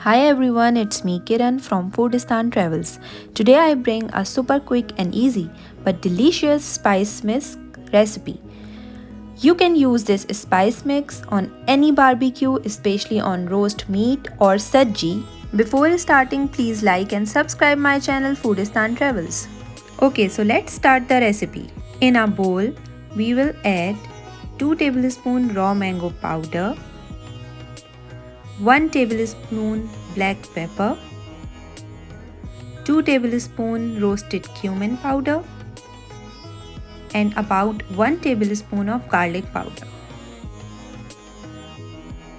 Hi everyone, it's me Kiran from Foodistan Travels. Today I bring a super quick and easy but delicious spice mix recipe. You can use this spice mix on any barbecue, especially on roast meat or sajji. Before starting, please like and subscribe my channel Foodistan Travels. Okay, so let's start the recipe. In a bowl, we will add 2 tablespoons raw mango powder, 1 tablespoon black pepper, 2 tablespoon roasted cumin powder, and about 1 tablespoon of garlic powder.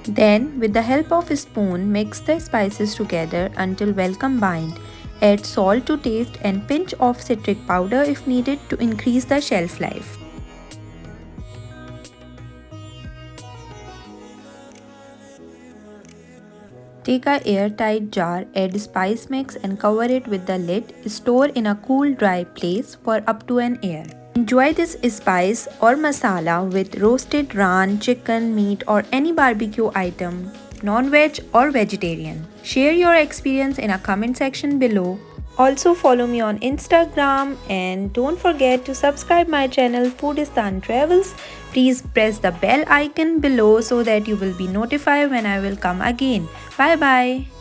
Then, with the help of a spoon, mix the spices together until well combined. Add salt to taste and pinch of citric powder if needed to increase the shelf life. Take a airtight jar, add spice mix and cover it with the lid. Store in a cool dry place for up to an year. Enjoy this spice or masala with roasted ran, chicken, meat or any barbecue item, non-veg or vegetarian. Share your experience in a comment section below. Also follow me on Instagram and don't forget to subscribe my channel Foodistan Travels. Please press the bell icon below so that you will be notified when I will come again. Bye bye.